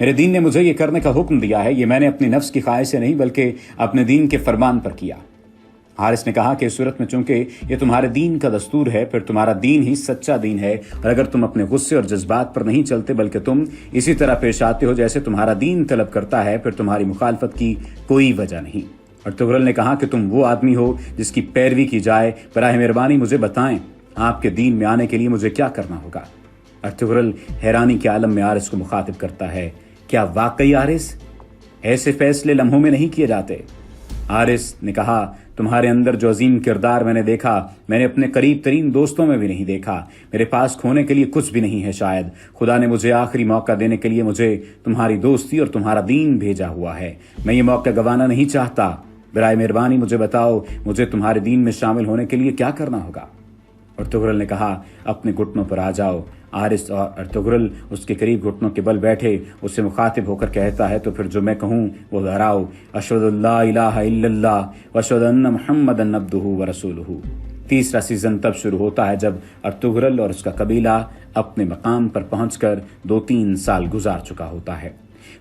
میرے دین نے مجھے یہ کرنے کا حکم دیا ہے، یہ میں نے اپنی نفس کی خواہش سے نہیں بلکہ اپنے دین کے فرمان پر کیا۔ حارث نے کہا کہ اس صورت میں چونکہ یہ تمہارے دین کا دستور ہے، پھر تمہارا دین ہی سچا دین ہے، اور اگر تم اپنے غصے اور جذبات پر نہیں چلتے بلکہ تم اسی طرح پیش آتے ہو جیسے تمہارا دین طلب کرتا ہے، پھر تمہاری مخالفت کی کوئی وجہ نہیں۔ ارطغرل نے کہا کہ تم وہ آدمی ہو جس کی پیروی کی جائے، براہ مہربانی مجھے بتائیں آپ کے دین میں آنے کے لیے مجھے کیا کرنا ہوگا۔ ارطغرل حیرانی کے عالم میں حارث کو مخاطب کرتا ہے، کیا واقعی حارث ایسے فیصلے لمحوں میں نہیں کیے جاتے؟ حارث نے کہا، تمہارے اندر جو عظیم کردار میں نے دیکھا، میں نے اپنے قریب ترین دوستوں میں بھی نہیں دیکھا۔ میرے پاس کھونے کے لیے کچھ بھی نہیں ہے، شاید خدا نے مجھے آخری موقع دینے کے لیے مجھے تمہاری دوستی اور تمہارا دین بھیجا ہوا ہے۔ میں یہ موقع گنوانا نہیں چاہتا، برائے مہربانی مجھے بتاؤ مجھے تمہارے دین میں شامل ہونے کے لیے کیا کرنا ہوگا۔ ارطغرل نے کہا، اپنے گھٹنوں پر آ جاؤ۔ حارث اور ارطغرل اس کے قریب گھٹنوں کے بل بیٹھے، اس سے مخاطب ہو کر کہتا ہے، تو پھر جو میں کہوں وہ دہراؤ، اشہد اللہ الہ الا اللہ واشہد ان محمدًا عبدہ ورسولہ۔ تیسرا سیزن تب شروع ہوتا ہے جب ارطغرل اور اس کا قبیلہ اپنے مقام پر پہنچ کر 2-3 سال گزار چکا ہوتا ہے۔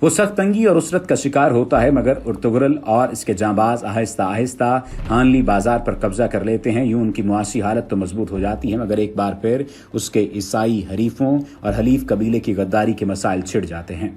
وہ سخت تنگی اور اسرت کا شکار ہوتا ہے، مگر ارطغرل اور اس کے جانباز آہستہ آہستہ ہانلی بازار پر قبضہ کر لیتے ہیں۔ یوں ان کی معاشی حالت تو مضبوط ہو جاتی ہے، مگر ایک بار پھر اس کے عیسائی حریفوں اور حلیف قبیلے کی غداری کے مسائل چھڑ جاتے ہیں۔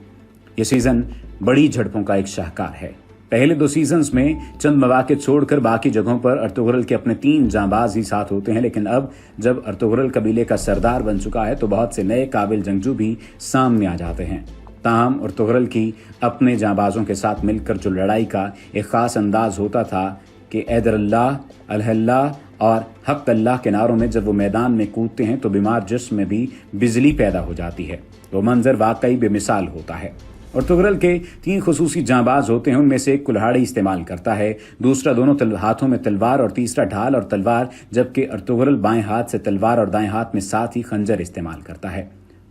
یہ سیزن بڑی جھڑپوں کا ایک شاہکار ہے۔ پہلے 2 سیزنز میں چند مواقع چھوڑ کر باقی جگہوں پر ارطغرل کے اپنے 3 جانباز ہی ساتھ ہوتے ہیں، لیکن اب جب ارطغرل قبیلے کا سردار بن چکا ہے تو بہت سے نئے قابل جنگجو بھی سامنے آ جاتے ہیں۔ تاہم ارطغرل کی اپنے جانبازوں کے ساتھ مل کر جو لڑائی کا ایک خاص انداز ہوتا تھا کہ ایدر اللہ، الہ اللہ اور حق اللہ کے نعروں میں جب وہ میدان میں کودتے ہیں تو بیمار جسم میں بھی بجلی پیدا ہو جاتی ہے۔ وہ منظر واقعی بے مثال ہوتا ہے۔ ارطغرل کے 3 خصوصی جانباز ہوتے ہیں، ان میں سے ایک کلہاڑی استعمال کرتا ہے، دوسرا دونوں ہاتھوں میں تلوار اور تیسرا ڈھال اور تلوار، جبکہ ارطغرل بائیں ہاتھ سے تلوار اور دائیں ہاتھ میں ساتھ ہی خنجر استعمال کرتا ہے۔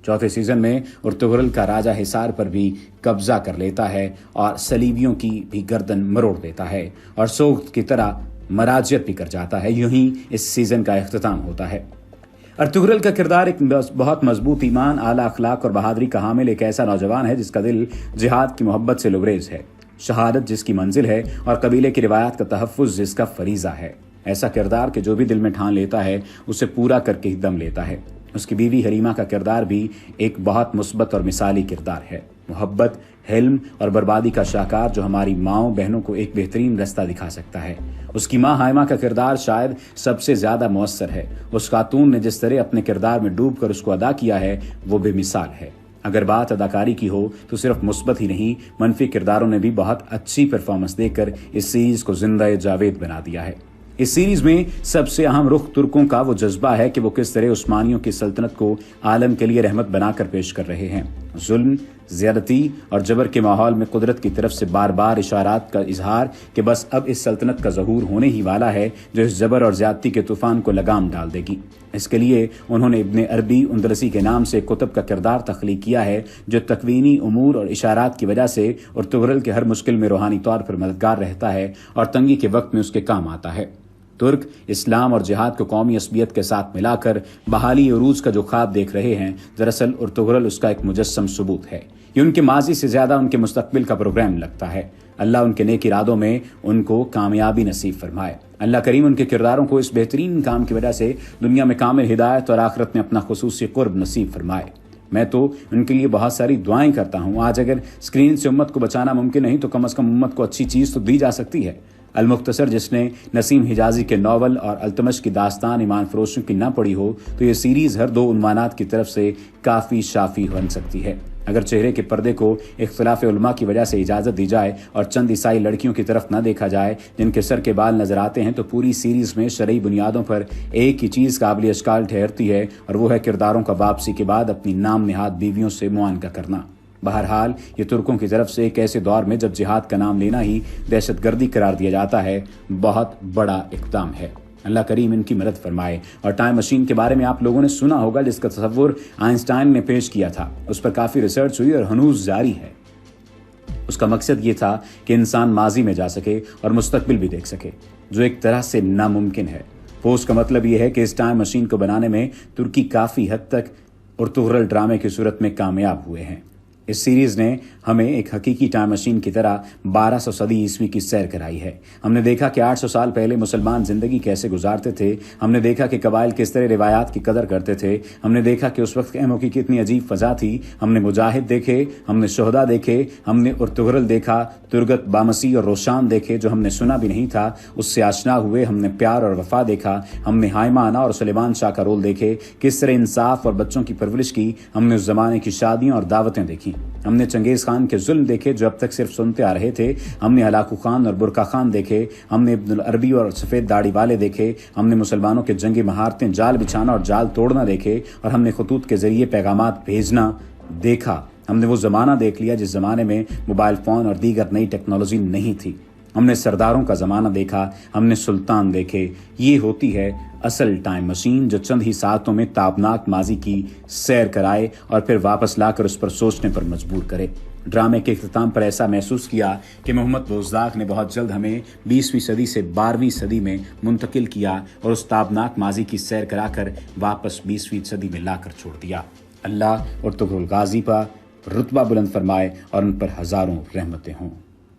چوتھے سیزن میں ارطغرل کا راجہ حصار پر بھی قبضہ کر لیتا ہے اور صلیبیوں کی بھی گردن مروڑ دیتا ہے اور سوخت کی طرح مراجعت بھی کر جاتا ہے۔ یوں ہی اس سیزن کا اختتام ہوتا ہے۔ ارطغرل کا کردار ایک بہت مضبوط ایمان، اعلیٰ اخلاق اور بہادری کا حامل ایک ایسا نوجوان ہے جس کا دل جہاد کی محبت سے لبریز ہے، شہادت جس کی منزل ہے اور قبیلے کی روایات کا تحفظ جس کا فریضہ ہے۔ ایسا کردار کہ جو بھی دل میں ٹھان لیتا ہے اسے پورا کر کے ہی دم لیتا ہے۔ اس کی بیوی حلیمہ کا کردار بھی ایک بہت مثبت اور مثالی کردار ہے، محبت، حلم اور بربادی کا شاہکار جو ہماری ماؤں بہنوں کو ایک بہترین رستہ دکھا سکتا ہے۔ اس کی ماں حائمہ کا کردار شاید سب سے زیادہ مؤثر ہے۔ اس خاتون نے جس طرح اپنے کردار میں ڈوب کر اس کو ادا کیا ہے وہ بے مثال ہے۔ اگر بات اداکاری کی ہو تو صرف مثبت ہی نہیں، منفی کرداروں نے بھی بہت اچھی پرفارمنس دے کر اس سیریز کو زندہ جاوید بنا دیا ہے۔ اس سیریز میں سب سے اہم رخ ترکوں کا وہ جذبہ ہے کہ وہ کس طرح عثمانیوں کی سلطنت کو عالم کے لیے رحمت بنا کر پیش کر رہے ہیں۔ ظلم، زیادتی اور جبر کے ماحول میں قدرت کی طرف سے بار بار اشارات کا اظہار کہ بس اب اس سلطنت کا ظہور ہونے ہی والا ہے جو اس جبر اور زیادتی کے طوفان کو لگام ڈال دے گی۔ اس کے لیے انہوں نے ابن عربی اندلسی کے نام سے کتب کا کردار تخلیق کیا ہے جو تکوینی امور اور اشارات کی وجہ سے ارطغرل کے ہر مشکل میں روحانی طور پر مددگار رہتا ہے اور تنگی کے وقت میں اس کے کام آتا ہے۔ ترک اسلام اور جہاد کو قومی عصبیت کے ساتھ ملا کر بحالی عروج کا جو خواب دیکھ رہے ہیں، دراصل ارطغرل اس کا ایک مجسم ثبوت ہے۔ یہ ان کے ماضی سے زیادہ ان کے مستقبل کا پروگرام لگتا ہے۔ اللہ ان کے نیک ارادوں میں ان کو کامیابی نصیب فرمائے۔ اللہ کریم ان کے کرداروں کو اس بہترین کام کی وجہ سے دنیا میں کامل ہدایت اور آخرت میں اپنا خصوصی قرب نصیب فرمائے۔ میں تو ان کے لیے بہت ساری دعائیں کرتا ہوں۔ آج اگر اسکرین سے امت کو بچانا ممکن نہیں تو کم از کم امت کو اچھی چیز تو دی جا سکتی ہے۔ المختصر جس نے نسیم حجازی کے ناول اور التمش کی داستان ایمان فروشوں کی نہ پڑھی ہو تو یہ سیریز ہر 2 عنوانات کی طرف سے کافی شافی بن سکتی ہے۔ اگر چہرے کے پردے کو اختلاف علماء کی وجہ سے اجازت دی جائے اور چند عیسائی لڑکیوں کی طرف نہ دیکھا جائے جن کے سر کے بال نظر آتے ہیں تو پوری سیریز میں شرعی بنیادوں پر ایک ہی چیز قابل اشکال ٹھہرتی ہے اور وہ ہے کرداروں کا واپسی کے بعد اپنی نام نہاد بیویوں سے معانقہ کرنا۔ بہرحال یہ ترکوں کی طرف سے ایک ایسے دور میں جب جہاد کا نام لینا ہی دہشت گردی قرار دیا جاتا ہے بہت بڑا اقدام ہے۔ اللہ کریم ان کی مدد فرمائے۔ اور ٹائم مشین کے بارے میں آپ لوگوں نے سنا ہوگا جس کا تصور آئنسٹائن نے پیش کیا تھا، اس پر کافی ریسرچ ہوئی اور ہنوز جاری ہے۔ اس کا مقصد یہ تھا کہ انسان ماضی میں جا سکے اور مستقبل بھی دیکھ سکے، جو ایک طرح سے ناممکن ہے۔ پوسٹ کا مطلب یہ ہے کہ اس ٹائم مشین کو بنانے میں ترکی کافی حد تک ارطغرل ڈرامے کی صورت میں کامیاب ہوئے ہیں۔ اس سیریز نے ہمیں ایک حقیقی ٹائم مشین کی طرح 1200 صدی عیسوی کی سیر کرائی ہے۔ ہم نے دیکھا کہ 800 سال پہلے مسلمان زندگی کیسے گزارتے تھے، ہم نے دیکھا کہ قبائل کس طرح روایات کی قدر کرتے تھے، ہم نے دیکھا کہ اس وقت خیموں کی کتنی عجیب فضا تھی، ہم نے مجاہد دیکھے، ہم نے شہداء دیکھے، ہم نے ارطغرل دیکھا، ترگت، بامسی اور روشان دیکھے جو ہم نے سنا بھی نہیں تھا، اس سے آشنا ہوئے، ہم نے پیار اور وفا دیکھا، ہم نے ہائمہ انا اور سلیمان شاہ کا رول دیکھے، کس طرح انصاف اور بچوں کی پرورش کی، ہم نے اس زمانے کی شادیاں اور دعوتیں دیکھی، ہم نے چنگیز خان کے ظلم دیکھے جو اب تک صرف سنتے آ رہے تھے، ہم نے ہلاکو خان اور برقع خان دیکھے، ہم نے ابن العربی اور سفید داڑھی والے دیکھے، ہم نے مسلمانوں کے جنگی مہارتیں، جال بچھانا اور جال توڑنا دیکھے، اور ہم نے خطوط کے ذریعے پیغامات بھیجنا دیکھا۔ ہم نے وہ زمانہ دیکھ لیا جس زمانے میں موبائل فون اور دیگر نئی ٹیکنالوجی نہیں تھی۔ ہم نے سرداروں کا زمانہ دیکھا، ہم نے سلطان دیکھے۔ یہ ہوتی ہے اصل ٹائم مشین جو چند ہی ساعتوں میں تابناک ماضی کی سیر کرائے اور پھر واپس لا کر اس پر سوچنے پر مجبور کرے۔ ڈرامے کے اختتام پر ایسا محسوس کیا کہ محمد بوزداغ نے بہت جلد ہمیں 20ویں صدی سے 12ویں صدی میں منتقل کیا اور اس تابناک ماضی کی سیر کرا کر واپس 20ویں صدی میں لا کر چھوڑ دیا۔ اللہ ارطغرل غازی پر رتبہ بلند فرمائے اور ان پر ہزاروں رحمتیں ہوں۔